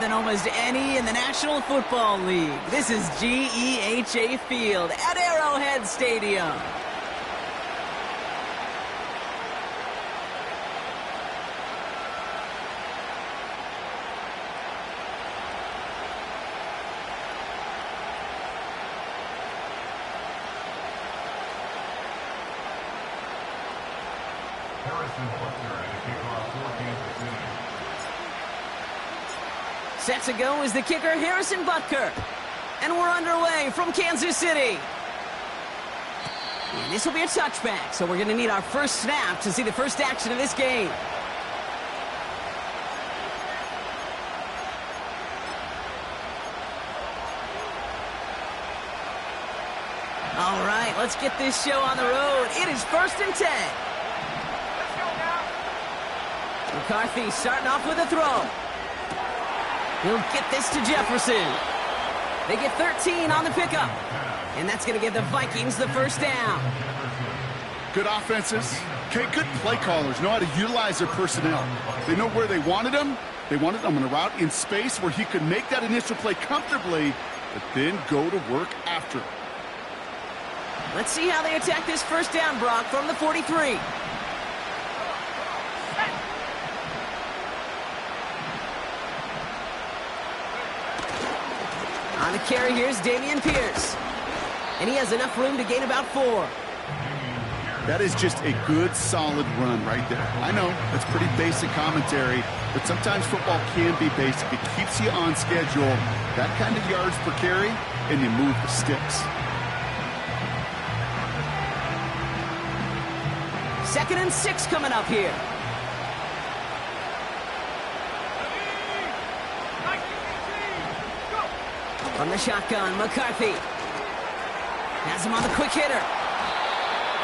than almost any in the National Football League. This is GEHA Field at Arrowhead Stadium. Set to go is the kicker, Harrison Butker. And we're underway from Kansas City. And this will be a touchback, so we're going to need our first snap to see the first action of this game. All right, let's get this show on the road. It is 1st and 10. Let's go now. McCarthy starting off with a throw. He'll get this to Jefferson. They get 13 on the pickup. And that's going to give the Vikings the first down. Good offenses. Okay, good play callers know how to utilize their personnel. They know where they wanted him. They wanted him on a route in space where he could make that initial play comfortably, but then go to work after it. Let's see how they attack this first down, Brock, from the 43. On the carry, here's Dameon Pierce. And he has enough room to gain about 4. That is just a good, solid run right there. I know, that's pretty basic commentary, but sometimes football can be basic. It keeps you on schedule, that kind of yards per carry, and you move the sticks. 2nd and 6 coming up here. From the shotgun, McCarthy has him on the quick hitter.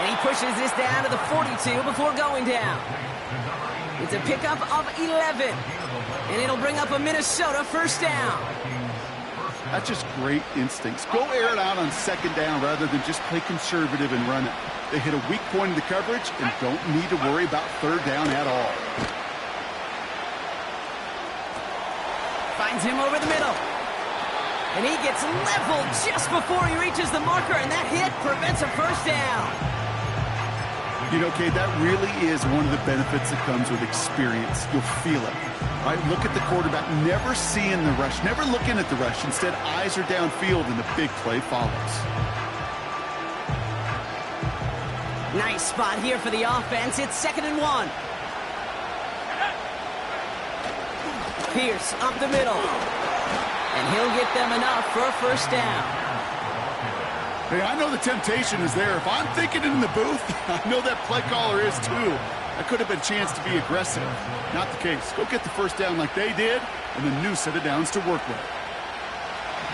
And he pushes this down to the 42 before going down. It's a pickup of 11. And it'll bring up a Minnesota first down. That's just great instincts. Go air it out on 2nd down rather than just play conservative and run it. They hit a weak point in the coverage and don't need to worry about 3rd down at all. Finds him over the middle. And he gets leveled just before he reaches the marker, and that hit prevents a first down. You know, Kate, that really is one of the benefits that comes with experience. You'll feel it. Right? Look at the quarterback, never seeing the rush, never looking at the rush. Instead, eyes are downfield, and the big play follows. Nice spot here for the offense. It's 2nd and 1. Pierce up the middle. And he'll get them enough for a first down. Hey, I know the temptation is there. If I'm thinking in the booth, I know that play caller is too. That could have been a chance to be aggressive. Not the case. Go get the first down like they did, and a new set of downs to work with.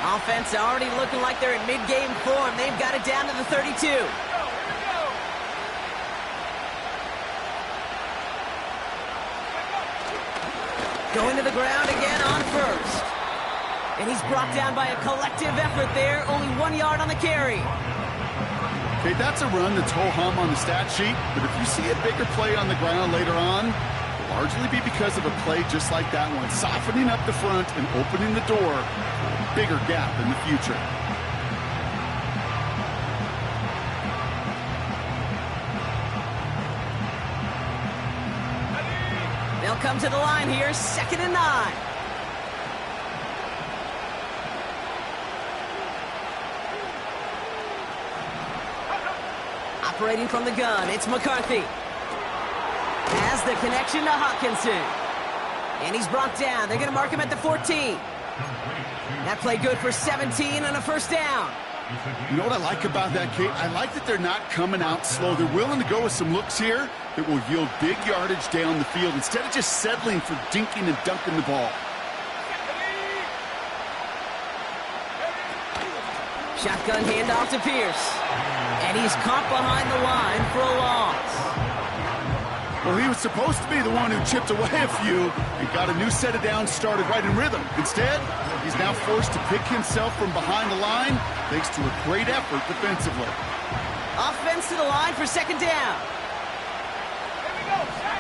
Offense already looking like they're in mid-game form. They've got it down to the 32. Going to the ground again on first. And he's brought down by a collective effort there. Only 1 yard on the carry. Okay, that's a run that's ho-hum on the stat sheet. But if you see a bigger play on the ground later on, it'll largely be because of a play just like that one. Softening up the front and opening the door for a bigger gap in the future. They'll come to the line here, 2nd and 9. Operating from the gun, it's McCarthy. Has the connection to Hawkinson. And he's brought down. They're going to mark him at the 14. That play good for 17 and a first down. You know what I like about that, Kate? I like that they're not coming out slow. They're willing to go with some looks here that will yield big yardage down the field instead of just settling for dinking and dunking the ball. Shotgun handoff to Pierce. And he's caught behind the line for a loss. Well, he was supposed to be the one who chipped away a few and got a new set of downs started right in rhythm. Instead, he's now forced to pick himself from behind the line thanks to a great effort defensively. Offense to the line for 2nd down. Here we go, set.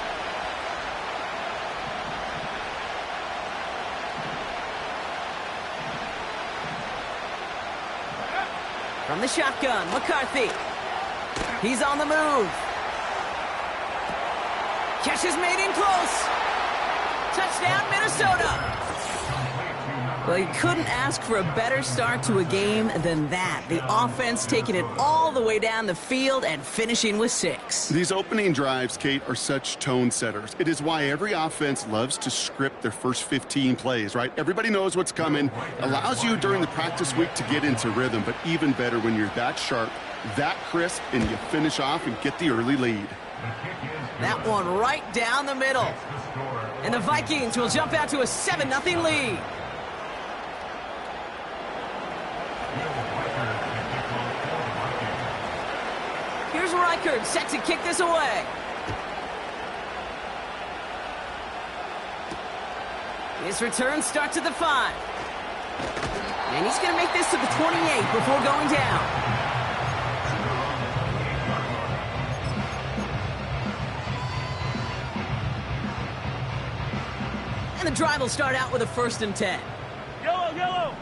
From the shotgun, McCarthy. He's on the move. Catch is made in close. Touchdown, Minnesota. Well, you couldn't ask for a better start to a game than that. The offense taking it all the way down the field and finishing with 6. These opening drives, Kate, are such tone setters. It is why every offense loves to script their first 15 plays, right? Everybody knows what's coming. Allows you during the practice week to get into rhythm, but even better when you're that sharp, that crisp, and you finish off and get the early lead. That one right down the middle. And the Vikings will jump out to a 7-0 lead. Here's Reichard set to kick this away. His return starts at the 5. And he's going to make this to the 28 before going down. And the drive will start out with a 1st and 10. Yellow.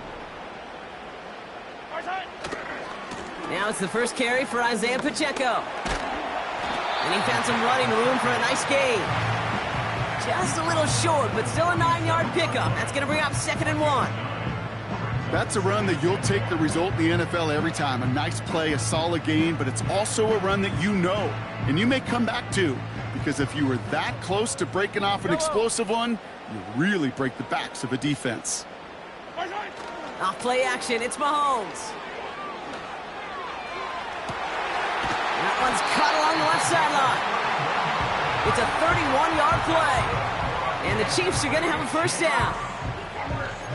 Now it's the first carry for Isaiah Pacheco. And he found some running room for a nice gain. Just a little short, but still a 9-yard pickup. That's going to bring up 2nd and 1. That's a run that you'll take the result in the NFL every time. A nice play, a solid gain, but it's also a run that you know, and you may come back to. Because if you were that close to breaking off an explosive one, you really break the backs of a defense. Off play action, it's Mahomes. That one's caught along the left sideline. It's a 31-yard play. And the Chiefs are going to have a 1st down.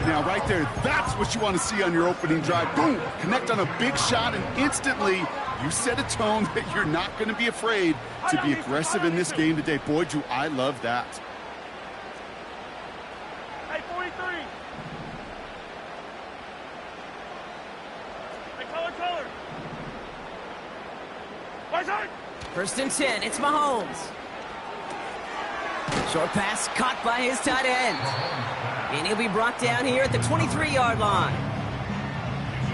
Now, right there, that's what you want to see on your opening drive. Boom! Connect on a big shot, and instantly you set a tone that you're not going to be afraid to be aggressive in this game today. Boy, do I love that. Hey, 43. Hey, color. 1st and 10, it's Mahomes. Short pass caught by his tight end. And he'll be brought down here at the 23-yard line.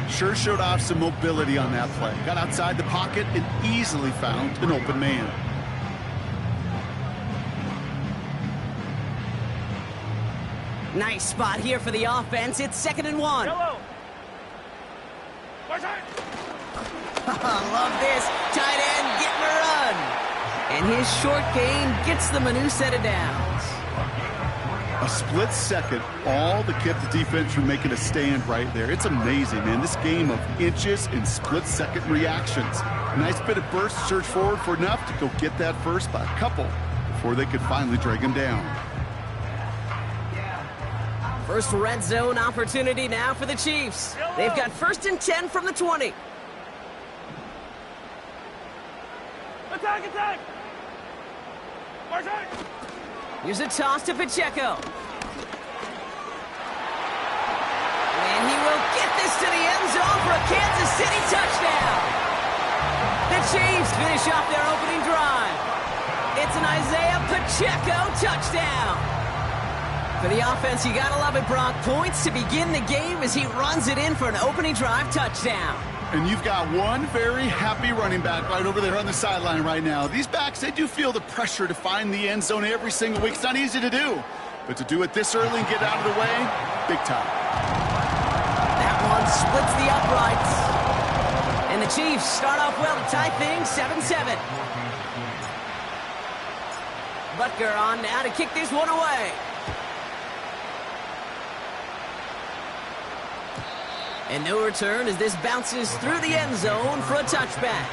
Sure showed off some mobility on that play. Got outside the pocket and easily found an open man. Nice spot here for the offense. It's 2nd and 1. Yellow. Love this. Tight end getting a run. And his short gain gets them a new set of downs. A split second, all that kept the defense from making a stand right there. It's amazing, man. This game of inches and split-second reactions. A nice bit of burst, surge forward for enough to go get that first by a couple before they could finally drag him down. First red zone opportunity now for the Chiefs. They've got 1st and 10 from the 20. Attack! Here's a toss to Pacheco. And he will get this to the end zone for a Kansas City touchdown. The Chiefs finish off their opening drive. It's an Isaiah Pacheco touchdown. For the offense, you gotta love it, Brock. Points to begin the game as he runs it in for an opening drive touchdown. And you've got one very happy running back right over there on the sideline right now. These backs, they do feel the pressure to find the end zone every single week. It's not easy to do. But to do it this early and get out of the way, big time. That one splits the uprights. And the Chiefs start off well to tie things 7-7. Butker on now to kick this one away. And no return as this bounces through the end zone for a touchback.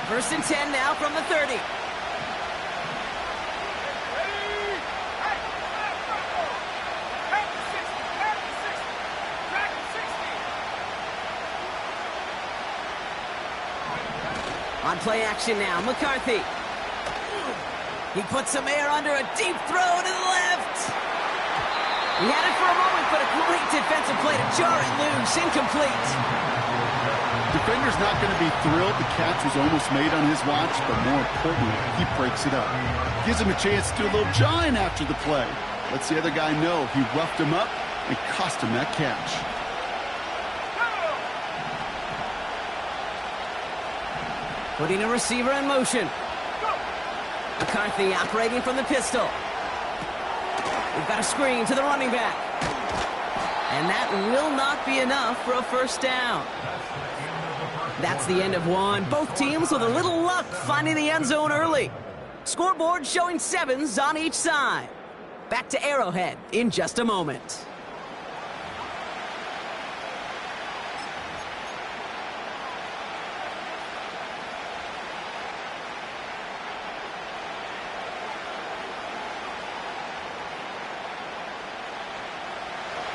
First and 10 now from the 30. On play action now, McCarthy. He puts some air under a deep throw to the left. He had it for a moment, but a great defensive play to jar it loose. Incomplete. Defender's not going to be thrilled the catch was almost made on his watch, but more importantly, he breaks it up. Gives him a chance to do a little jawing after the play. Lets the other guy know he roughed him up and cost him that catch. Putting a receiver in motion. McCarthy operating from the pistol. We've got a screen to the running back. And that will not be enough for a first down. That's the end of one. Both teams with a little luck finding the end zone early. Scoreboard showing 7s on each side. Back to Arrowhead in just a moment.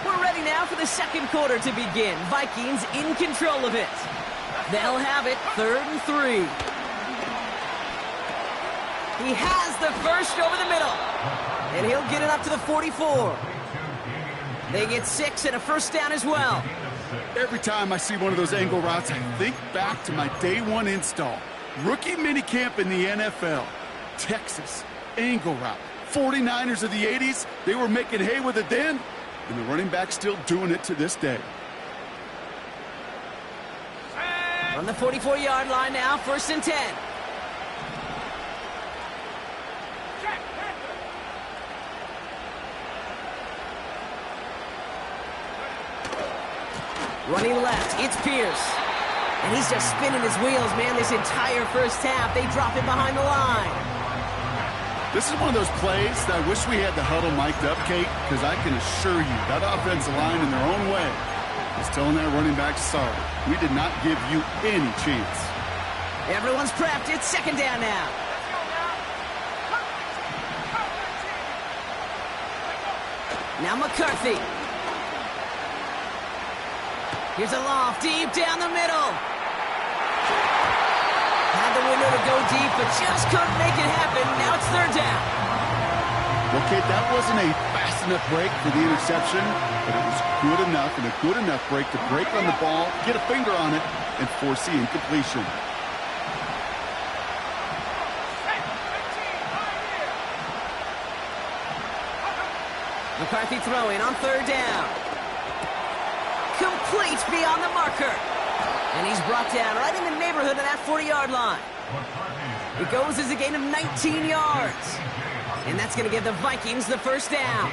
We're ready now for the second quarter to begin. Vikings in control of it. They'll have it 3rd and 3. He has the first over the middle. And he'll get it up to the 44. They get 6 and a first down as well. Every time I see one of those angle routes, I think back to my day one install. Rookie minicamp in the NFL. Texas, angle route. 49ers of the 80s, they were making hay with it then, and the running back's still doing it to this day. From the 44-yard line now, 1st and 10. Running left, it's Pierce. And he's just spinning his wheels, man, this entire first half. They drop him behind the line. This is one of those plays that I wish we had the huddle mic'd up, Kate, because I can assure you that offensive line in their own way is telling that running back, sorry, we did not give you any chance. Everyone's prepped. It's 2nd down now. Now McCarthy. Here's a loft deep down the middle. Had the window to go deep, but just couldn't make it happen. Now it's 3rd down. Well, Kate, that wasn't a fast enough break for the interception, but it was good enough and a good enough break to break on the ball, get a finger on it, and force the incompletion. McCarthy throwing on 3rd down. Complete beyond the marker. And he's brought down right in the neighborhood of that 40-yard line. It goes as a gain of 19 yards. And that's going to give the Vikings the first down.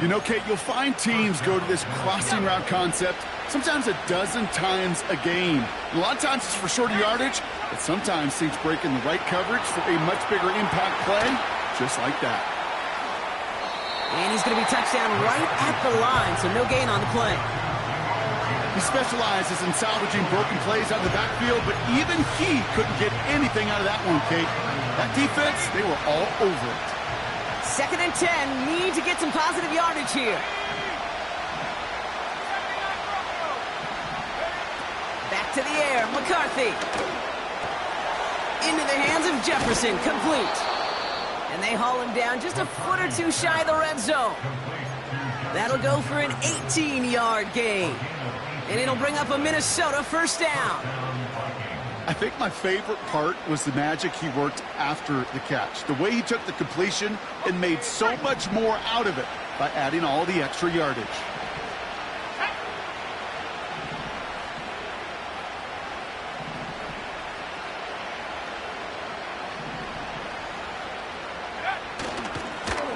You know, Kate, you'll find teams go to this crossing route concept sometimes a dozen times a game. And a lot of times it's for shorter yardage, but sometimes teams break in the right coverage for a much bigger impact play, just like that. And he's going to be touchdown right at the line, so no gain on the play. He specializes in salvaging broken plays out of the backfield, but even he couldn't get anything out of that one, Kate. That defense, they were all over it. 2nd and 10, need to get some positive yardage here. Back to the air, McCarthy. Into the hands of Jefferson, complete. And they haul him down just a foot or two shy of the red zone. That'll go for an 18-yard gain. And it'll bring up a Minnesota first down. I think my favorite part was the magic he worked after the catch. The way he took the completion and made so much more out of it by adding all the extra yardage.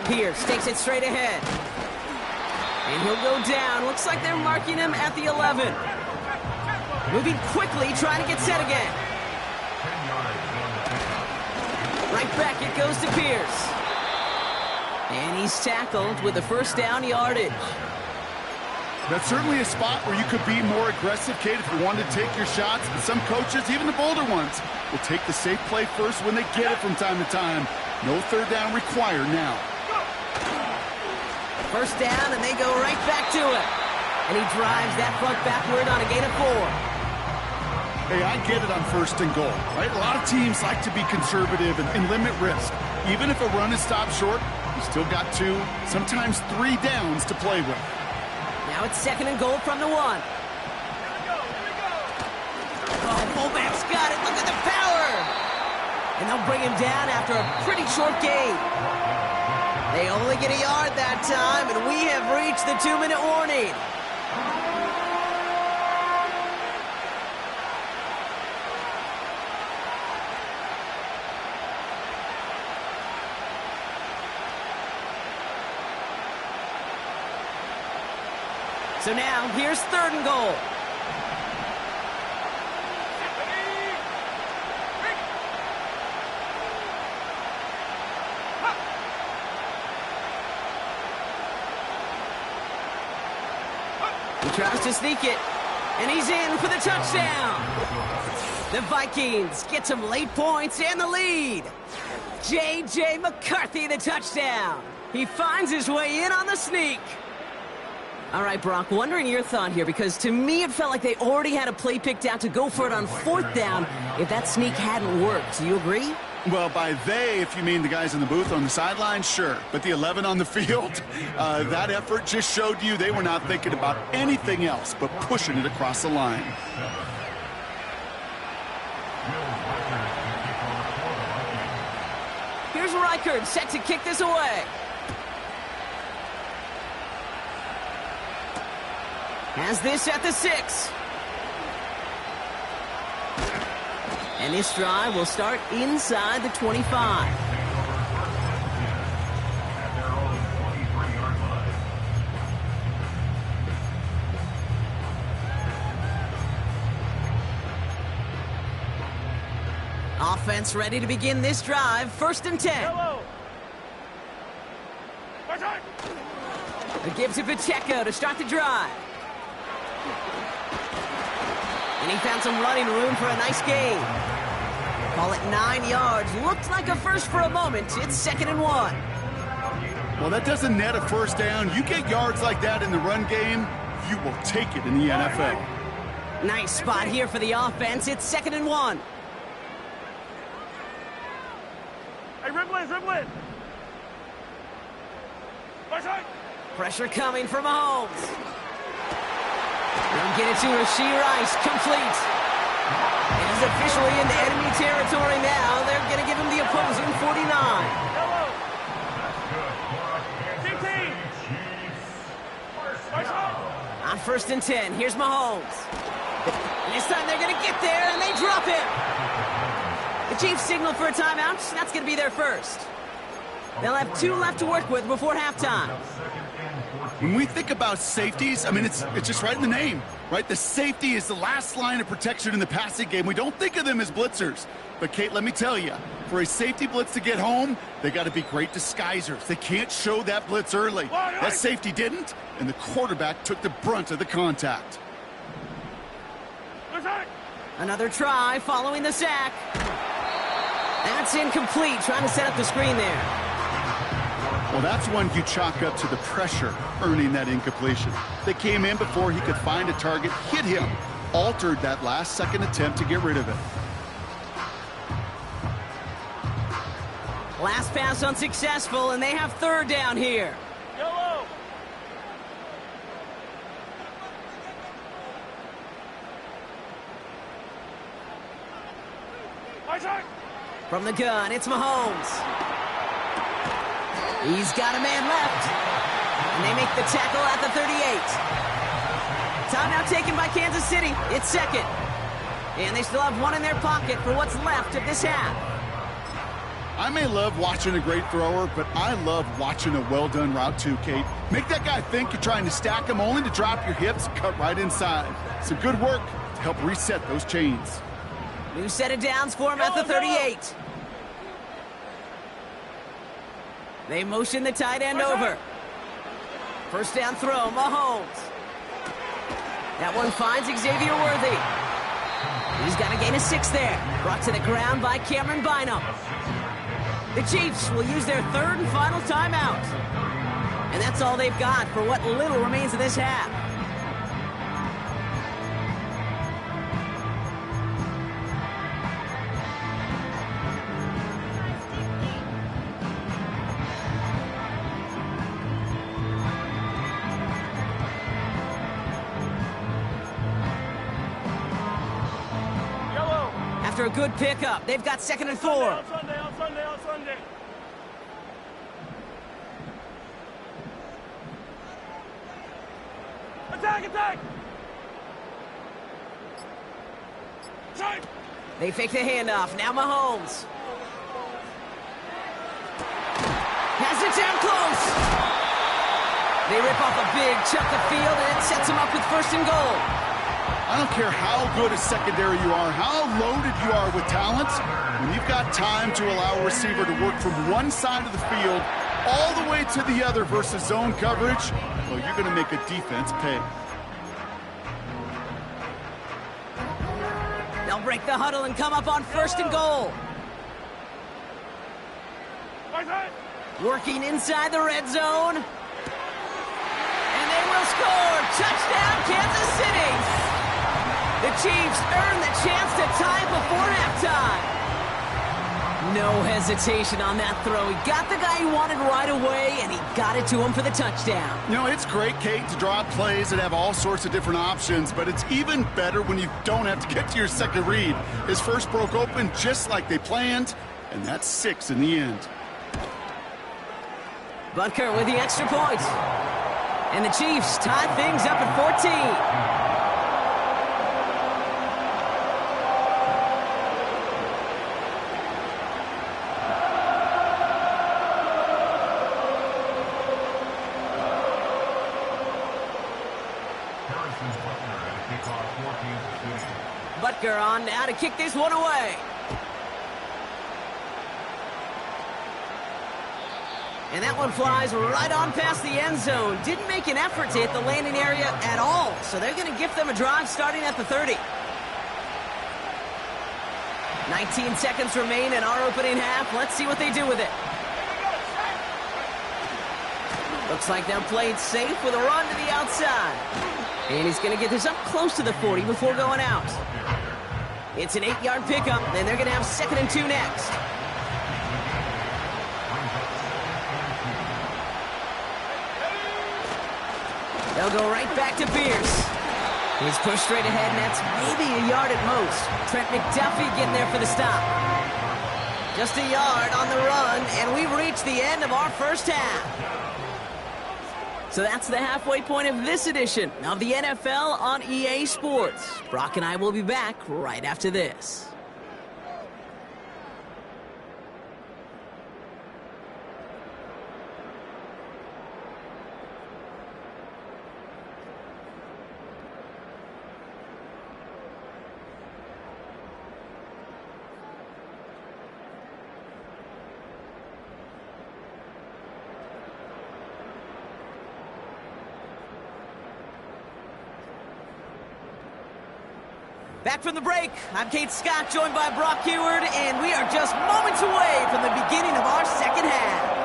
Pierce takes it straight ahead. And he'll go down. Looks like they're marking him at the 11. Moving quickly, trying to get set again. Right back it goes to Pierce. And he's tackled with the first down yardage. That's certainly a spot where you could be more aggressive, Kate, if you wanted to take your shots. But some coaches, even the bolder ones, will take the safe play first when they get it from time to time. No third down required now. First down, and they go right back to it. And he drives that front backward on a gain of 4. Hey, I get it on 1st and goal, right? A lot of teams like to be conservative and limit risk. Even if a run is stopped short, you still got 2, sometimes 3 downs to play with. Now it's 2nd and goal from the 1. Oh, fullback's got it. Look at the power. And they'll bring him down after a pretty short gain. They only get a yard that time, and we have reached the 2-minute warning. So now, here's 3rd and goal. He tries to sneak it, and he's in for the touchdown. The Vikings get some late points and the lead. J.J. McCarthy, the touchdown. He finds his way in on the sneak. All right, Brock, wondering your thought here, because to me it felt like they already had a play picked out to go for it on 4th down if that sneak hadn't worked. Do you agree? Well, by they, if you mean the guys in the booth on the sideline, sure. But the 11 on the field, that effort just showed you they were not thinking about anything else but pushing it across the line. Here's Reichard set to kick this away. Has this at the 6. And this drive will start inside the 25. Offense ready to begin this drive. 1st and 10. Yellow. A give to Pacheco to start the drive. And he found some running room for a nice gain. Call it 9 yards. Looked like a first for a moment. It's 2nd and 1. Well, that doesn't net a first down. You get yards like that in the run game, you will take it in the NFL. Nice spot here for the offense. It's 2nd and 1. Hey, Ribblin. Pressure coming from Mahomes. They'll get it to Rashee Rice. Complete. And he's officially into enemy territory now. They're going to give him the opposing 49. Yellow. 15. On 1st and 10, here's Mahomes. And this time they're going to get there, and they drop him. The Chiefs signal for a timeout. That's going to be their first. They'll have 2 left to work with before halftime. When we think about safeties, I mean, it's just right in the name, right? The safety is the last line of protection in the passing game. We don't think of them as blitzers. But, Kate, let me tell you, for a safety blitz to get home, they got to be great disguisers. They can't show that blitz early. That safety didn't, and the quarterback took the brunt of the contact. Another try following the sack. That's incomplete, trying to set up the screen there. Well, that's one you chalk up to the pressure earning that incompletion. They came in before he could find a target, hit him, altered that last-second attempt to get rid of it. Last pass unsuccessful, and they have 3rd down here. Yellow. From the gun, it's Mahomes. He's got a man left. And they make the tackle at the 38. Timeout taken by Kansas City. It's 2nd. And they still have 1 in their pocket for what's left of this half. I may love watching a great thrower, but I love watching a well-done route too, Kate. Make that guy think you're trying to stack him only to drop your hips and cut right inside. It's a good work to help reset those chains. New set of downs for him at the 38. They motion the tight end over. 1st down throw, Mahomes. That one finds Xavier Worthy. He's got to gain a 6 there. Brought to the ground by Cameron Bynum. The Chiefs will use their 3rd and final timeout. And that's all they've got for what little remains of this half. After a good pickup, they've got 2nd and 4. On Sunday. Attack, attack! Time! They fake the handoff. Now Mahomes. Has it down close. They rip off a big chunk of field, and it sets them up with 1st and goal. I don't care how good a secondary you are, how loaded you are with talent, when you've got time to allow a receiver to work from one side of the field all the way to the other versus zone coverage, well, you're going to make a defense pay. They'll break the huddle and come up on 1st and goal. Right side! Working inside the red zone. And they will score. Touchdown, Kansas City. The Chiefs earn the chance to tie before halftime. No hesitation on that throw. He got the guy he wanted right away, and he got it to him for the touchdown. You know, it's great, Kate, to draw up plays and have all sorts of different options, but it's even better when you don't have to get to your second read. His first broke open just like they planned, and that's 6 in the end. Butker with the extra point. And the Chiefs tie things up at 14. Butker on now to kick this one away. And that one flies right on past the end zone. Didn't make an effort to hit the landing area at all. So they're going to gift them a drive starting at the 30. 19 seconds remain in our opening half. Let's see what they do with it. Looks like they're played safe with a run to the outside. And he's going to get this up close to the 40 before going out. It's an 8-yard pickup, and they're going to have 2nd and 2 next. They'll go right back to Pierce. He's pushed straight ahead, and that's maybe a yard at most. Trent McDuffie getting there for the stop. Just a yard on the run, and we've reached the end of our first half. So that's the halfway point of this edition of the NFL on EA Sports. Brock and I will be back right after this. Back from the break, I'm Kate Scott, joined by Brock Huard, and we are just moments away from the beginning of our second half.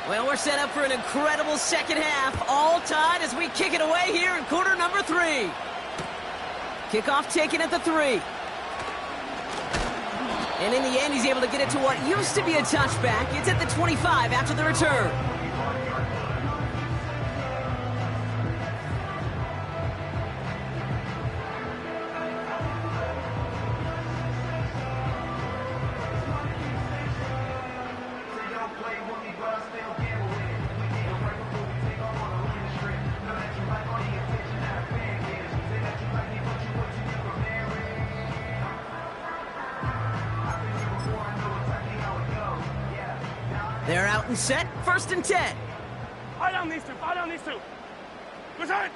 Well, we're set up for an incredible second half, all tied as we kick it away here in quarter number 3. Kickoff taken at the 3. And in the end, he's able to get it to what used to be a touchback. It's at the 25 after the return. They're out and set, 1st and 10. Fire down these two, fire down these two. Good side.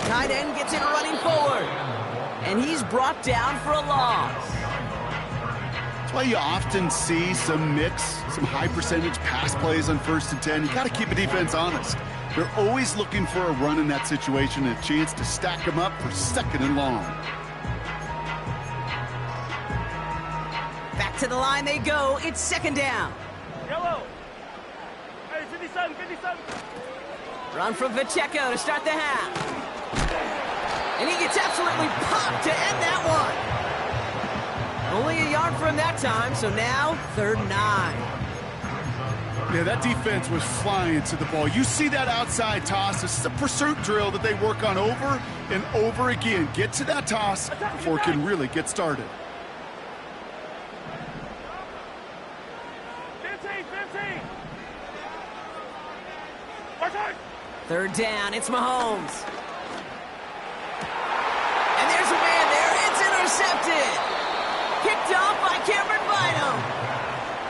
Tight end gets in running forward. And he's brought down for a loss. That's why you often see some high percentage pass plays on 1st and 10. You got to keep a defense honest. They're always looking for a run in that situation and a chance to stack them up for 2nd and long. Back to the line they go. It's 2nd down. Yellow. Hey, 57, 57. Run from Pacheco to start the half. And he gets absolutely popped to end that one. Only a yard for him that time, so now 3rd and 9. Yeah, that defense was flying to the ball. You see that outside toss. This is a pursuit drill that they work on over and over again. Get to that toss before it can really get started. 15. Third down, it's Mahomes. And there's a man there. It's intercepted. Picked off by Cameron Bynum.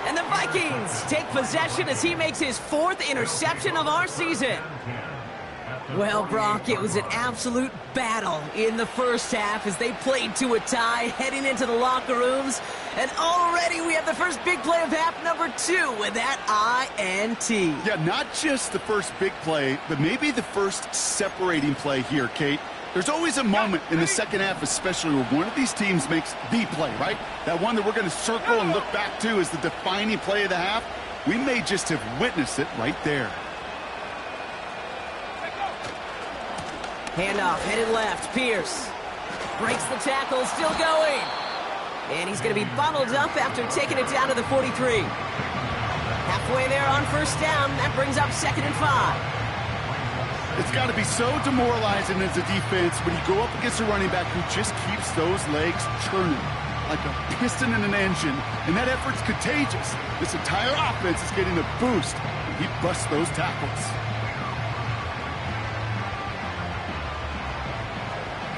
And the Vikings take possession as he makes his 4th interception of our season. Well, Brock, it was an absolute battle in the first half as they played to a tie heading into the locker rooms. And already we have the first big play of half number 2 with that INT. Yeah, not just the first big play, but maybe the first separating play here, Kate. There's always a moment in the second half, especially where one of these teams makes the play, right? That one that we're going to circle and look back to as the defining play of the half. We may just have witnessed it right there. Handoff, headed left, Pierce. Breaks the tackle, still going. And he's going to be bundled up after taking it down to the 43. Halfway there on first down, that brings up 2nd and 5. It's got to be so demoralizing as a defense when you go up against a running back who just keeps those legs churning like a piston in an engine, and that effort's contagious. This entire offense is getting a boost when he busts those tackles.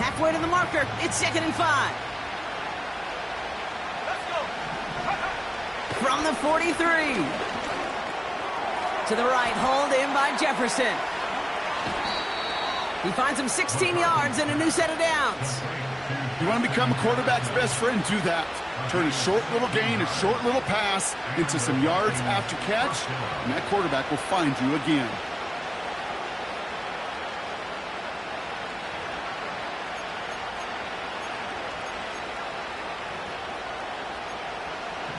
Halfway to the marker, it's 2nd and 5. Let's go. From the 43. To the right, hauled in by Jefferson. He finds him 16 yards and a new set of downs. You want to become a quarterback's best friend, do that. Turn a short little gain, a short little pass into some yards after catch, and that quarterback will find you again.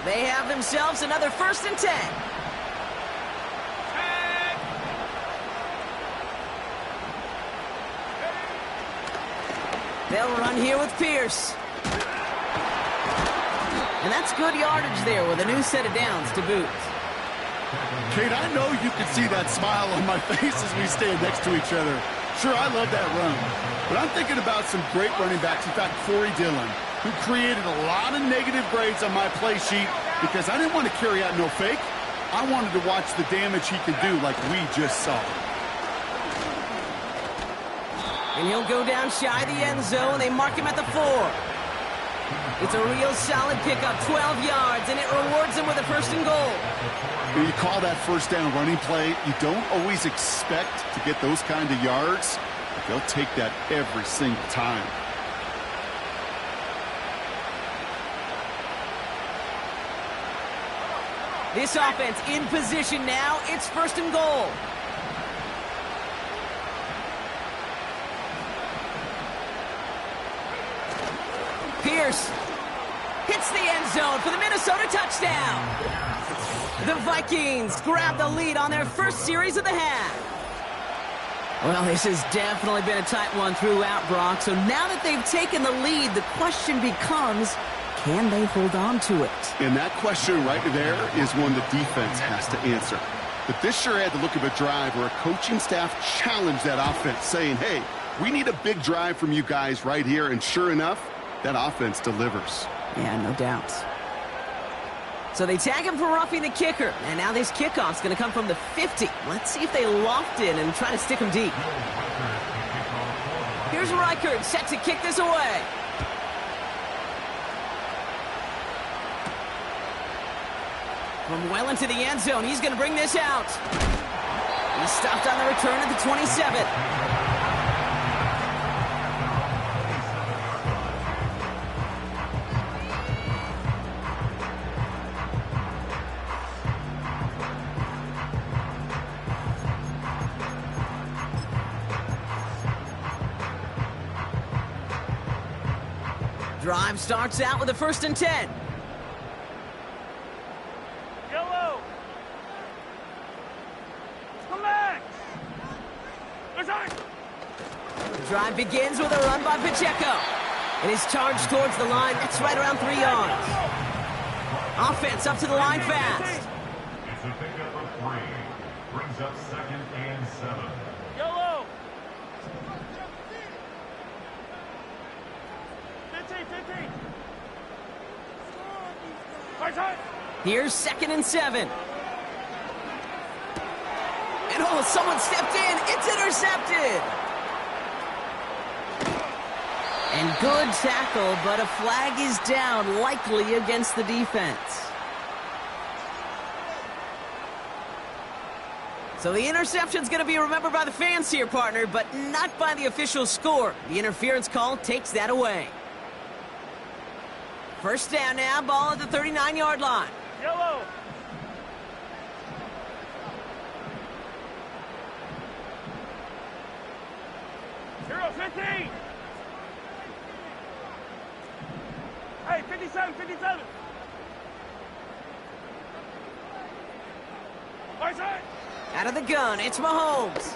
They have themselves another 1st and 10. They'll run here with Pierce. And that's good yardage there with a new set of downs to boot. Kate, I know you can see that smile on my face as we stand next to each other. Sure, I love that run. But I'm thinking about some great running backs. In fact, Corey Dillon, who created a lot of negative grades on my play sheet because I didn't want to carry out no fake. I wanted to watch the damage he could do like we just saw. And he'll go down shy of the end zone. They mark him at the 4. It's a real solid pickup, 12 yards, and it rewards him with a 1st and goal. When you call that first down running play, you don't always expect to get those kind of yards, but they'll take that every single time. This offense in position now. It's 1st and goal. Pierce hits the end zone for the Minnesota touchdown. The Vikings grab the lead on their first series of the half. Well, this has definitely been a tight one throughout, Brock. So now that they've taken the lead, the question becomes, can they hold on to it? And that question right there is one the defense has to answer. But this sure had the look of a drive where a coaching staff challenged that offense, saying, hey, we need a big drive from you guys right here. And sure enough, that offense delivers. Yeah, no doubt. So they tag him for roughing the kicker. And now this kickoff's going to come from the 50. Let's see if they loft in and try to stick him deep. Here's Reichert set to kick this away. From well into the end zone, he's going to bring this out. He's stopped on the return at the 27. Drive starts out with a 1st and 10. Yellow. Come back. The drive begins with a run by Pacheco. And his charge towards the line, that's right around 3 yards. Offense up to the line fast. a pickup of 3. Brings up 2nd and 7. Yellow. 15, 15. Right side. Here's 2nd and 7. And oh, someone stepped in. It's intercepted. And good tackle, but a flag is down, likely against the defense. So the interception's going to be remembered by the fans here, partner, but not by the official score. The interference call takes that away. First down now, ball at the 39-yard line. Yellow. Zero, 15. Hey, 57, 57. Right side. Out of the gun, it's Mahomes.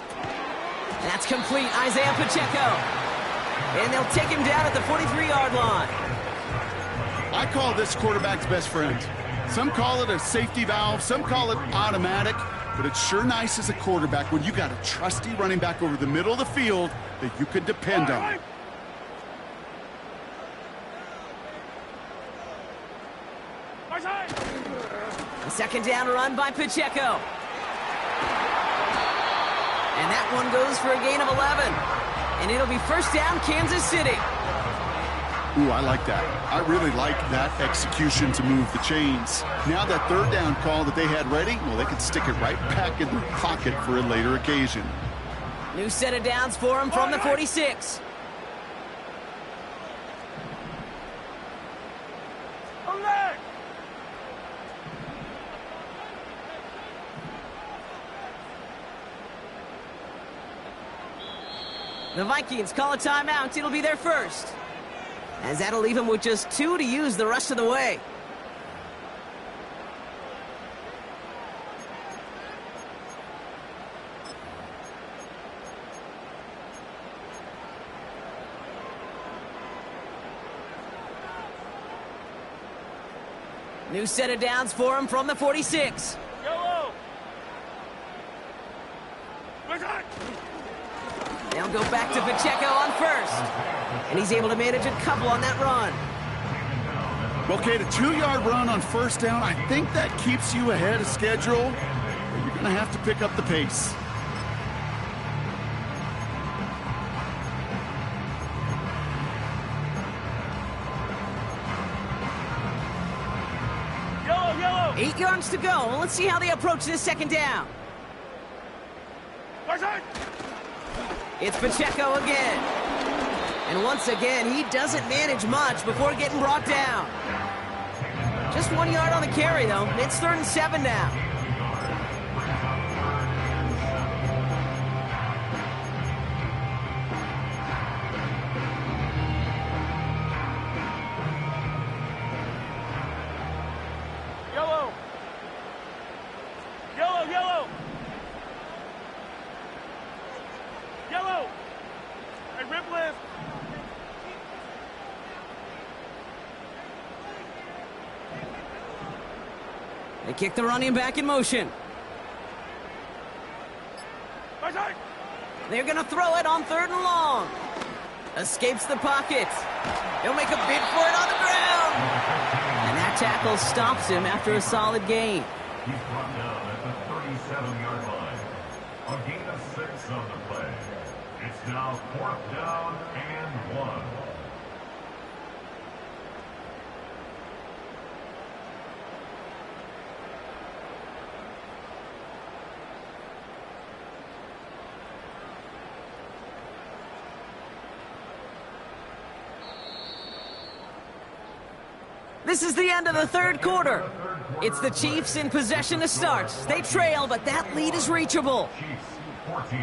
That's complete, Isaiah Pacheco. And they'll take him down at the 43-yard line. I call this quarterback's best friend. Some call it a safety valve, some call it automatic, but it's sure nice as a quarterback when you got a trusty running back over the middle of the field that you can depend on. Right side. A second down run by Pacheco. And that one goes for a gain of 11. And it'll be first down, Kansas City. Ooh, I like that. I really like that execution to move the chains. Now that third down call that they had ready, well, they can stick it right back in their pocket for a later occasion. New set of downs for him from the 46. On there. The Vikings call a timeout. It'll be their first. As that'll leave him with just 2 to use the rest of the way. New set of downs for him from the 46. Yellow. Right side. They'll go back to Pacheco on first. And he's able to manage a couple on that run. Well, Kate, a 2-yard run on first down, I think that keeps you ahead of schedule. You're going to have to pick up the pace. Yellow, yellow. 8 yards to go. Let's see how they approach this second down. Right side. It's Pacheco again. And once again, he doesn't manage much before getting brought down. Just 1 yard on the carry, though. It's 3rd and 7 now. Yellow. Yellow, yellow. Yellow. Hey, rip lift. They kick the running back in motion. Right side. They're going to throw it on 3rd and long. Escapes the pocket. He'll make a bid for it on the ground. And that tackle stops him after a solid gain. He's brought down at the 37-yard line. A gain of 6 on the play. It's now 4th down and 1. This is the end of the 3rd quarter. It's the Chiefs in possession to start. They trail, but that lead is reachable. Chiefs 14.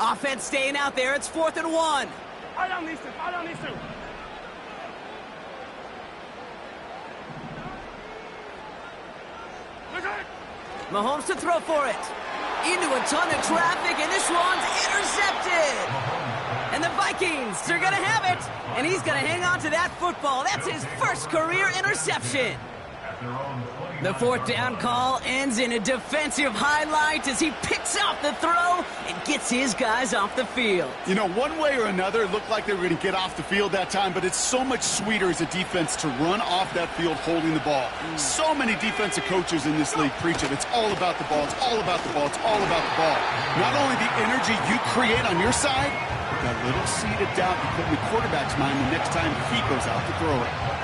Offense staying out there. It's 4th and 1. Fire down these two. Fire down these two. Mahomes to throw for it. Into a ton of traffic, and this one's intercepted. And the Vikings are going to have it. And he's going to hang on to that football. That's his first career interception. The fourth down call ends in a defensive highlight as he picks out the throw and gets his guys off the field. You know, one way or another, it looked like they were going to get off the field that time, but it's so much sweeter as a defense to run off that field holding the ball. So many defensive coaches in this league preach it. It's all about the ball. It's all about the ball. It's all about the ball. Not only the energy you create on your side, but that little seed of doubt you put in the quarterback's mind the next time he goes out to throw it.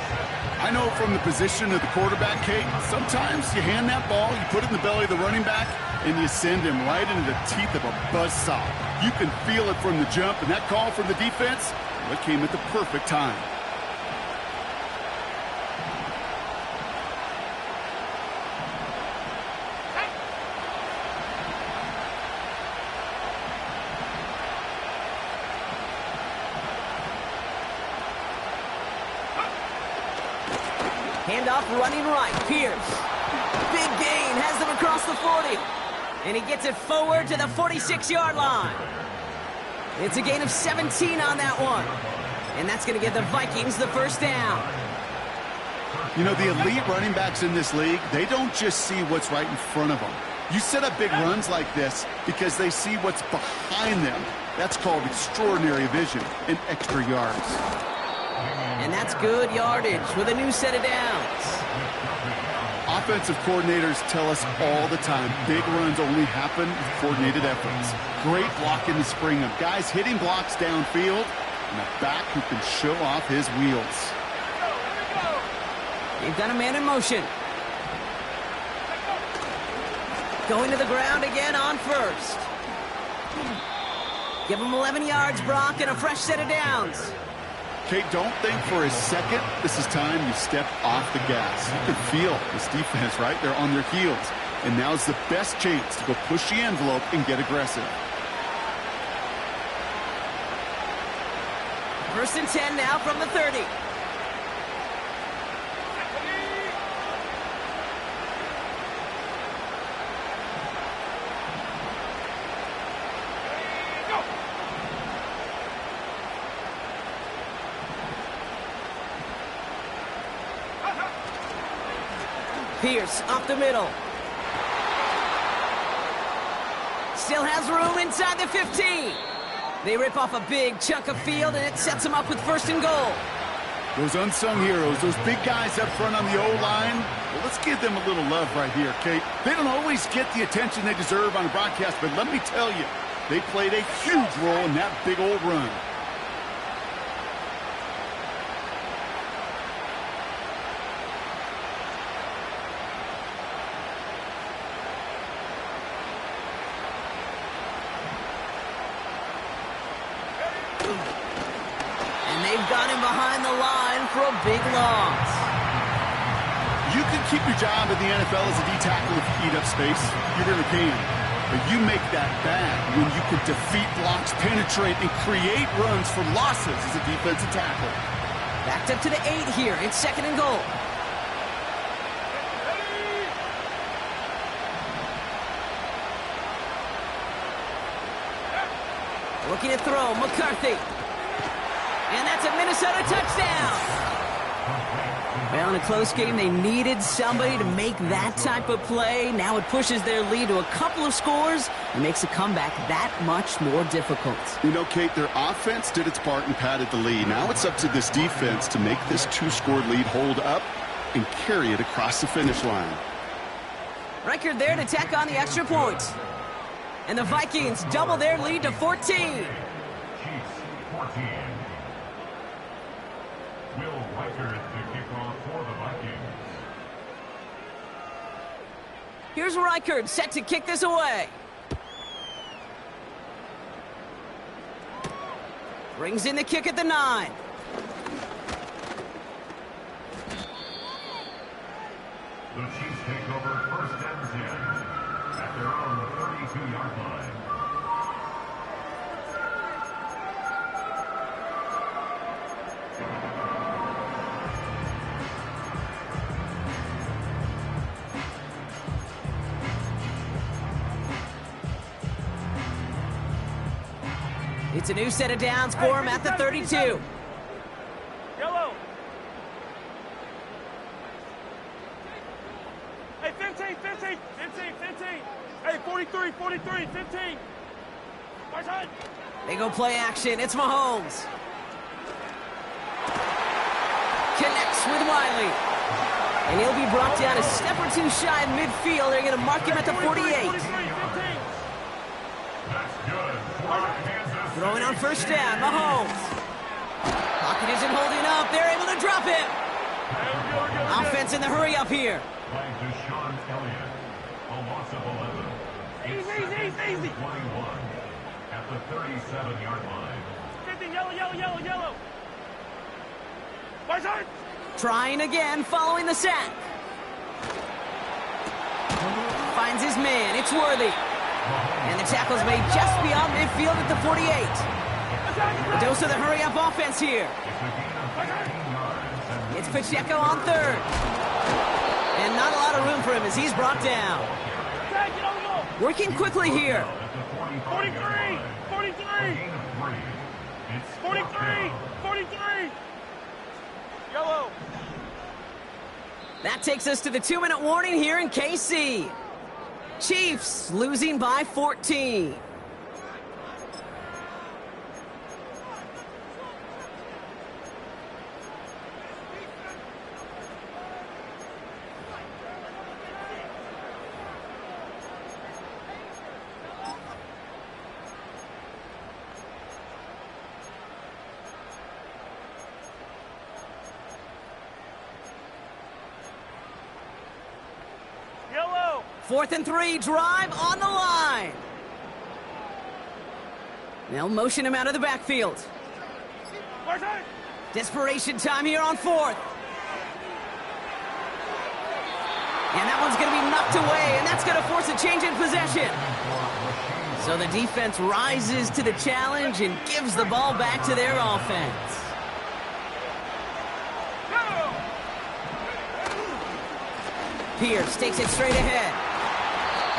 I know from the position of the quarterback, Kate, sometimes you hand that ball, you put it in the belly of the running back, and you send him right into the teeth of a buzzsaw. You can feel it from the jump, and that call from the defense, well, it came at the perfect time. Handoff running right. Pierce. Big gain. Has them across the 40. And he gets it forward to the 46-yard line. It's a gain of 17 on that one. And that's going to give the Vikings the first down. You know, the elite running backs in this league, they don't just see what's right in front of them. You set up big runs like this because they see what's behind them. That's called extraordinary vision and extra yards. And that's good yardage with a new set of downs. Offensive coordinators tell us all the time, big runs only happen with coordinated efforts. Great blocking to spring them. Guys hitting blocks downfield, and a back who can show off his wheels. They've got a man in motion. Going to the ground again on first. Give him 11 yards, Brock, and a fresh set of downs. Kate, don't think for a second this is time you step off the gas. You can feel this defense, right? They're on their heels. And now's the best chance to go push the envelope and get aggressive. 1st and 10 now from the 30. Pierce up the middle. Still has room inside the 15. They rip off a big chunk of field, and it sets them up with 1st and goal. Those unsung heroes, those big guys up front on the O-line, well, let's give them a little love right here, Kate. They don't always get the attention they deserve on a broadcast, but let me tell you, they played a huge role in that big old run. Big loss. You can keep your job in the NFL as a D-tackle if you eat up space. You really can. But you make that bad when you can defeat blocks, penetrate, and create runs for losses as a defensive tackle. Backed up to the 8 here. It's 2nd and goal. Looking to throw. McCarthy. And that's a Minnesota touchdown. Well, in a close game, they needed somebody to make that type of play. Now it pushes their lead to a couple of scores and makes a comeback that much more difficult. You know, Kate, their offense did its part and padded the lead. Now it's up to this defense to make this 2-score lead hold up and carry it across the finish line. Reichard there to tack on the extra point. And the Vikings double their lead to 14. Chiefs 14. Will Reichard to kick off for the Vikings. Here's Reichard set to kick this away. Brings in the kick at the 9. The Chiefs take over 1st and 10 at their own 32-yard line. It's a new set of downs for him at the 32. Yellow. Hey, 15. Hey, 43, 15. Watch out. They go play action. It's Mahomes. Connects with Wiley. And he'll be brought down a step or two shy of midfield. They're going to mark him at the 48. Throwing on first down, Mahomes. Pocket isn't holding up. They're able to drop it. Offense in the hurry up here. By Deshaun Elliott, a loss of 11. Easy. 21 at the 37-yard line. 50, yellow. Watch out. Trying again, following the sack. Finds his man. It's Worthy. And the tackle's made just beyond midfield at the 48. A dose of the hurry-up offense here. It's Pacheco on third. And not a lot of room for him as he's brought down. Working quickly here. 43. 43. Yellow. That takes us to the 2-minute warning here in KC. Chiefs losing by 14. Yellow. 4th and 3, drive on the line. They'll motion him out of the backfield. Watch out. Desperation time here on 4th. And that one's going to be knocked away, and that's going to force a change in possession. So the defense rises to the challenge and gives the ball back to their offense. Pierce takes it straight ahead.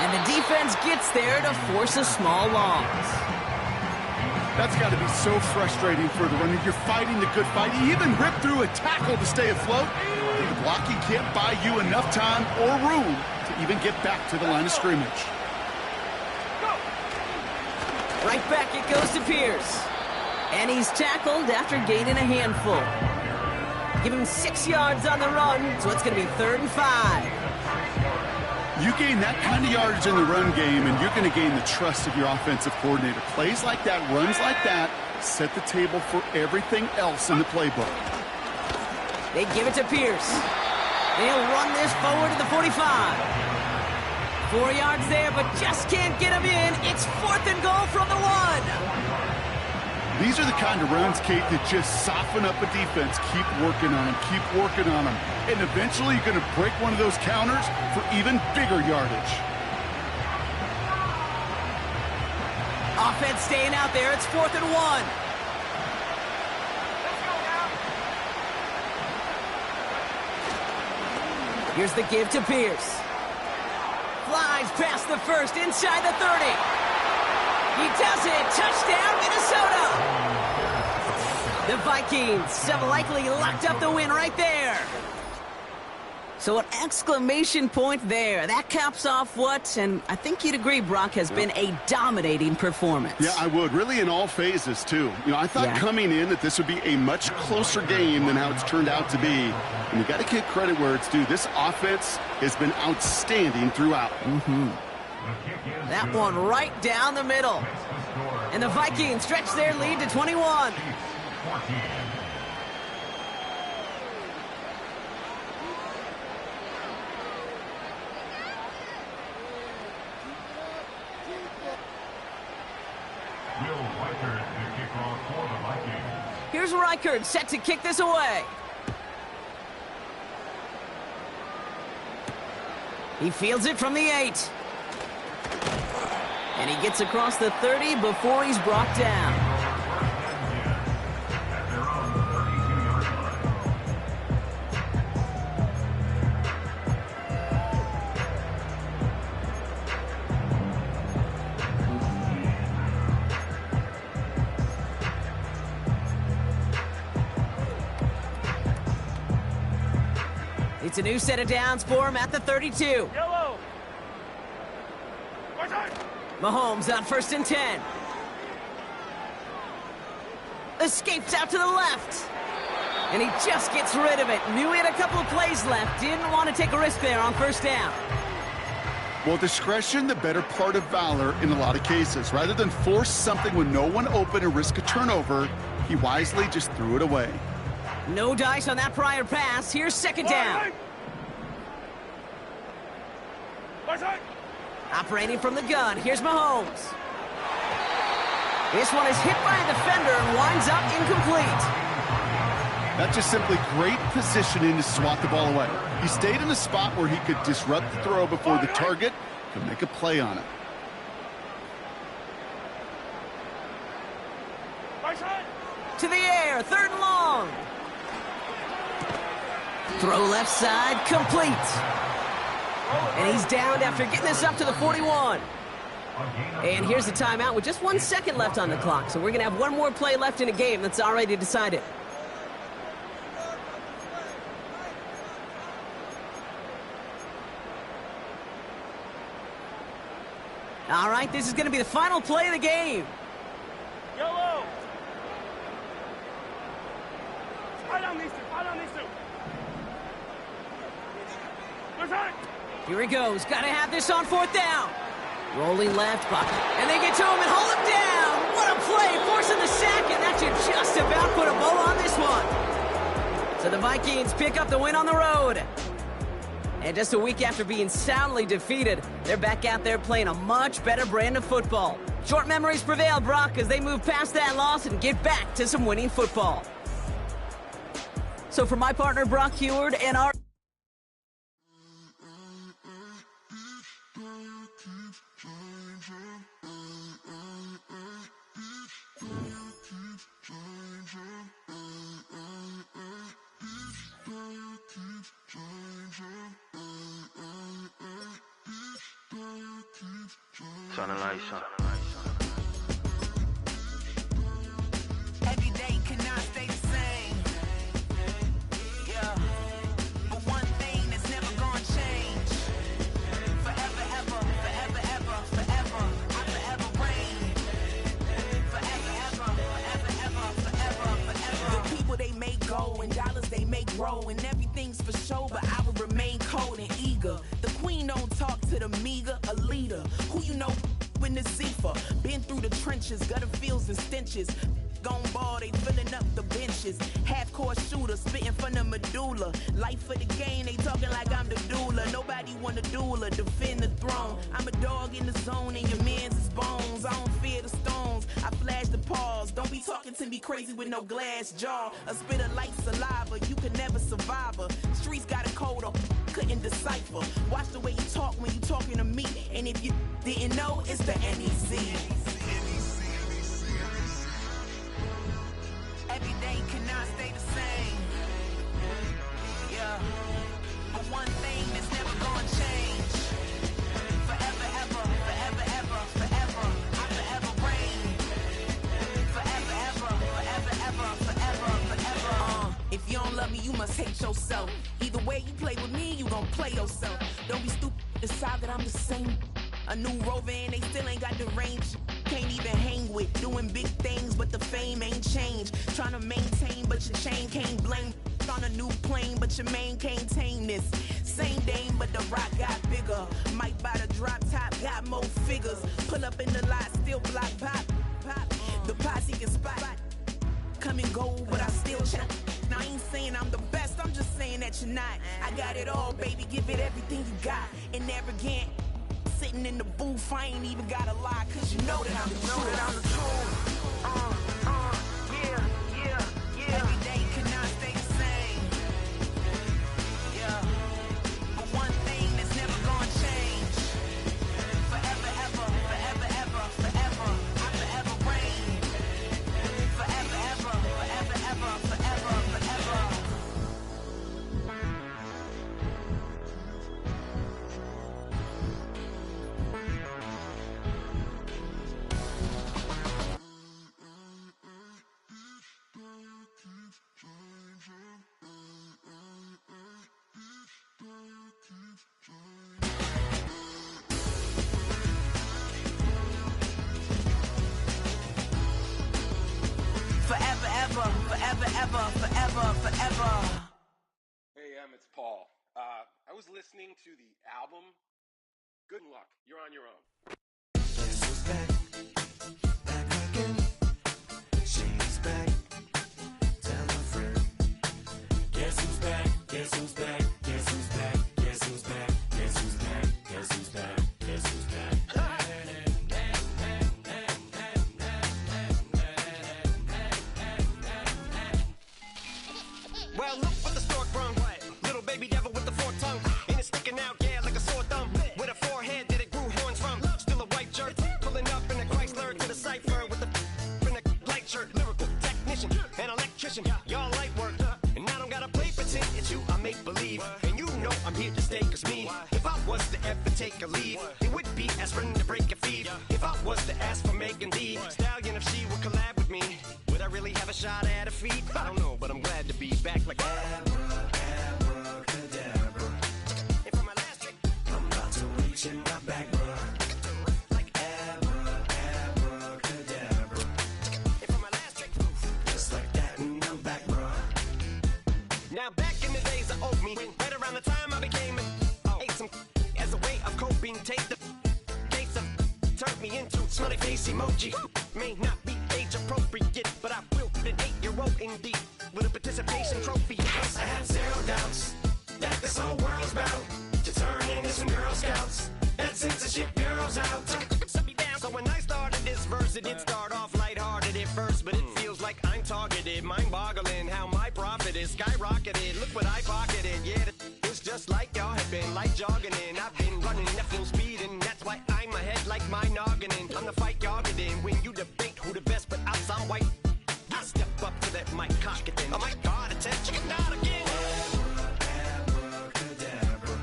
And the defense gets there to force a small loss. That's got to be so frustrating for the runner. You're fighting the good fight. You even rip through a tackle to stay afloat. The blocking can't buy you enough time or room to even get back to the line of scrimmage. Right back it goes to Pierce. And he's tackled after gaining a handful. Give him 6 yards on the run, so it's going to be 3rd and 5. You gain that kind of yardage in the run game, and you're going to gain the trust of your offensive coordinator. Plays like that, runs like that, set the table for everything else in the playbook. They give it to Pierce. They'll run this forward to the 45. 4 yards there, but just can't get him in. It's 4th and goal from the 1. These are the kind of runs, Kate, that just soften up a defense. Keep working on them. And eventually you're going to break one of those counters for even bigger yardage. Offense staying out there. It's 4th and 1. Here's the give to Pierce. Flies past the first, inside the 30. He does it. Touchdown, Minnesota. The Vikings have likely locked up the win right there. So an exclamation point there. That caps off what, and I think you'd agree, Brock, has been a dominating performance. Yeah, I would. Really in all phases, too. I thought coming in that this would be a much closer game than how it's turned out to be. And you got to give credit where it's due. This offense has been outstanding throughout. That one right down the middle. And the Vikings stretch their lead to 21. Here's Reichard set to kick this away. He fields it from the 8. And he gets across the 30 before he's brought down. It's a new set of downs for him at the 32. Yellow. Right side. Mahomes on 1st and 10. Escapes out to the left. And he just gets rid of it. Knew he had a couple of plays left. Didn't want to take a risk there on 1st down. Well, discretion, the better part of valor in a lot of cases. Rather than force something when no one open and risk a turnover, he wisely just threw it away. No dice on that prior pass. Here's 2nd down. Right side. Operating from the gun. Here's Mahomes. This one is hit by a defender and winds up incomplete. That's just simply great positioning to swat the ball away. He stayed in a spot where he could disrupt the throw before the target could make a play on it. Right side. To the air, 3rd and long. Throw left side, complete. And he's downed after getting this up to the 41. And here's the timeout with just 1 second left on the clock. So we're going to have one more play left in a game that's already decided. All right, this is going to be the final play of the game. Yellow. Right on these two. Right on these two. Right side. Here he goes. Got to have this on 4th down. Rolling left, and they get to him and hold him down. What a play, forcing the sack, and that should just about put a bow on this one. So the Vikings pick up the win on the road. And just a week after being soundly defeated, they're back out there playing a much better brand of football. Short memories prevail, Brock, as they move past that loss and get back to some winning football. So for my partner, Brock Heward, and our... Turn the lights on. Every day cannot stay the same. Yeah. But one thing that's never gonna change. Forever, ever, forever, ever, forever. I forever reign. Forever, ever, forever, ever, forever, forever. The people they make go and dollars they make grow and everything's for show, but I will remain cold and eager. The queen don't talk to the meager, a leader who you know in the Zephyr. Been through the trenches, gutter fields and stenches. Gone ball, they filling up the benches. Half-court shooter, spitting from the medulla. Life for the game, they talking like I'm the doula. Nobody want a doula, defend the throne. I'm a dog in the zone and your man's is bones. I don't fear the stones, I flash the paws. Don't be talking to me crazy with no glass jaw. A spit of light saliva, you can never survive her. Streets got a code up, couldn't decipher. Watch the way you talk when you talking to me. And if you didn't know, it's the NEC. Every day cannot stay the same. Yeah. But one thing that's never gonna change. Forever, ever, forever, ever, forever. I forever reign. Forever, ever, forever, ever, forever, forever. If you don't love me, you must hate yourself. Either way you play with me, you gon' play yourself. Don't be stupid, decide that I'm the same. A new Rover and they still ain't got the range. Can't even hang with, doing big things, but the fame ain't changed. Trying to maintain, but your chain can't blame. On a new plane, but your main can't tame this. Same dame, but the rock got bigger. Might buy the drop top, got more figures. Pull up in the lot, still block pop, pop. The posse can spot. Come and go, but I still check. Now I ain't saying I'm the best, I'm just saying that you're not. I got it all, baby, give it everything you got. And arrogant. Sitting in the booth, I ain't even gotta lie, cause you know that I'm the truth. Yeah, yeah, yeah. Every day cannot stay the same. Yeah. But one thing that's never gonna change. Forever, ever, forever, ever, forever. I forever reign. Forever, ever, forever, ever, forever, forever. forever, ever, forever, forever. Hey, it's Paul. I was listening to the album. Good luck. You're on your own. Guess who's back? Back again. She's back. Tell a friend. Guess who's back? Guess who's back? Guess who's back? Guess who's back? Guess who's back? Guess who's back? Guess who's back? Well, look what the stork brung. Little baby devil with the forked tongue. And it's sticking out, yeah, like a sore thumb. With a forehead that it grew horns from. Still a white jerk. Pulling up in a Chrysler to the cipher with the in a light shirt. Lyrical technician, an electrician. Y'all light work. And I don't gotta play pretend. It's you I make believe. And you know I'm here to stay, cause me. If I was to ever take a leave, it would be aspirin to break a feed. If I was to ask for Megan Thee Stallion, if she would collab with me, would I really have a shot at a feat? I don't know, but I'm glad to be back like abracadabra. And for my last trick, I'm about to reach in my back, bruh. Like abracadabra. And for my last trick, just like that, and I'm back, bruh. Now back in the days of old me, right around the time I became ate some as a way of coping. Take the case of turned me into smiley face emoji. May not be age appropriate, but I will be an 8-year-old indeed with a participation trophy. Yes, I have zero doubts that this whole world's bound to turn into some Girl Scouts. That censorship bureau's out. So when I started this verse, it did start off lighthearted at first, but it feels like I'm targeted. Mind-boggling how my profit is skyrocketed. Look what I pocketed. Yeah, it's just like y'all have been like jogging in. I've been running at full speed, and that's why I'm ahead like my noggin. I'm the fight y'all get in when you debate who the best, but I'm some white. I step up to that mic, cock it then. Oh my God, attention, not again. Abracadabra.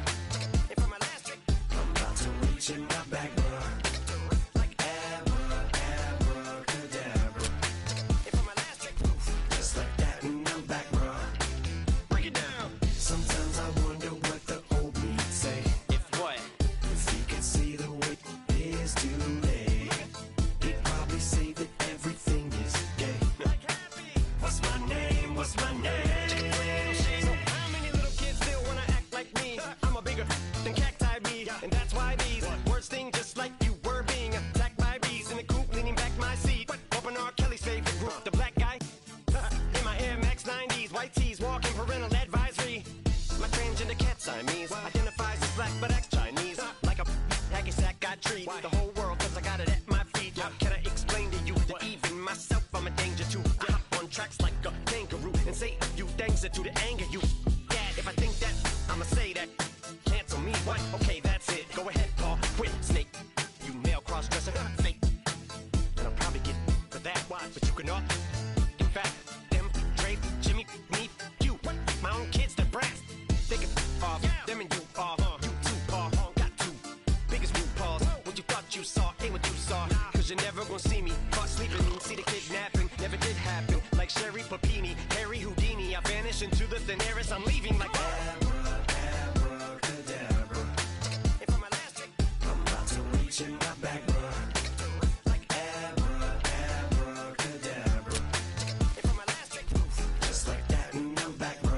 And for my last trick, I'm about to reach in my back, bruh. Like abracadabra. And for my last trick, just like that, and I'm back, bruh. Break it down. Sometimes I wonder what the old me'd say. If what? If he could see the way it is today, he'd probably say that everything is gay. What's my name? What's my name? So how many little kids still wanna act like me? I'm a bigger than cacti bee, and that's why these words sting just like you were being attacked by bees in the coop, leaning back my seat. Open R. Kelly's favorite group, the black guy. In my Air Max 90s, white tees, walking parental advisory. My transgender cat Siamese identifies as black but acts Chinese. Like a hacky sack I treat the whole world cause I got it at my feet. Can I explain to you that even myself I'm a danger to? I hop on tracks like a kangaroo and say a few things that do to anger you. Dad, if I think that, I'ma say that. Cancel me, what? Okay, that's it. Go ahead, Paul, quit, snake. You male cross-dresser, fake. And I'll probably get for that, but you can all. In fact, them, Dre, Jimmy, me, you, my own kids, they're brass. They can off, them and you off. You too, Paul, got two biggest blue paws. What you thought you saw ain't what you saw. Cause you're never gonna see me caught sleeping. See the kidnapping, never did happen. Like Sherry Papini, Harry Houdini. I vanish into the thin air as I'm leaving like abracadabra. And for my last trick, I'm about to reach in my back, bruh. Like abracadabra. And for my last trick, just like that, and I'm back, bruh.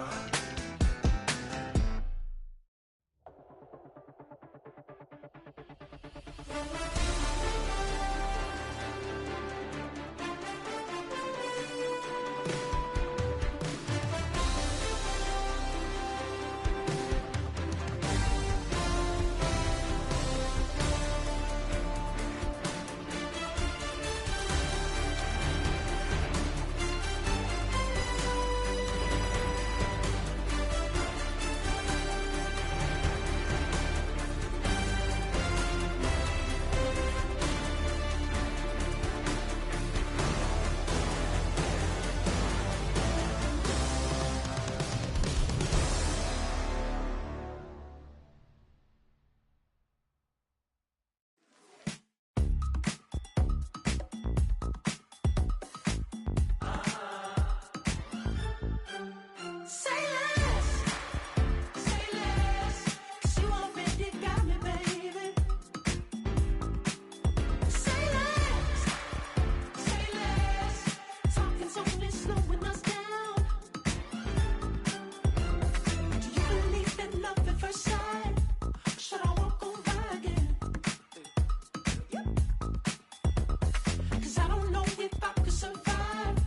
if I could survive.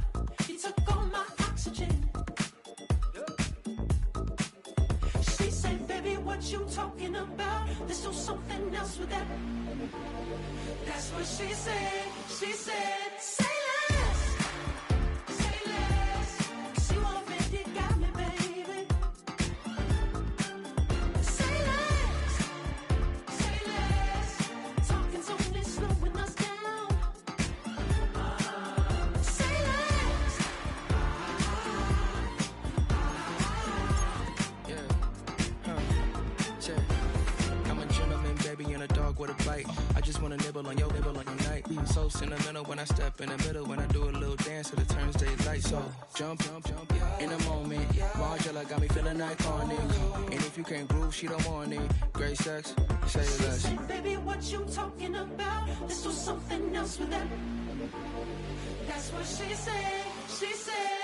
You took all my oxygen. She said, baby, what you talking about? There's still something else with that. That's what she said. She said, say less. Say less. 'Cause you already got me, baby. Say less. Say less. Talking's only slowing us down. Say less. Yeah. Check. I'm a gentleman, baby, and a dog with a bite. I just wanna nibble on your night. So sentimental when I step in the middle. When I do a little dance till it turns daylight. So jump, in a moment. Margella got me feeling iconic. And if you can't groove, she don't want it. Great sex, say She less. said, baby, what you talking about? There's still something else with that. That's what she said. She said.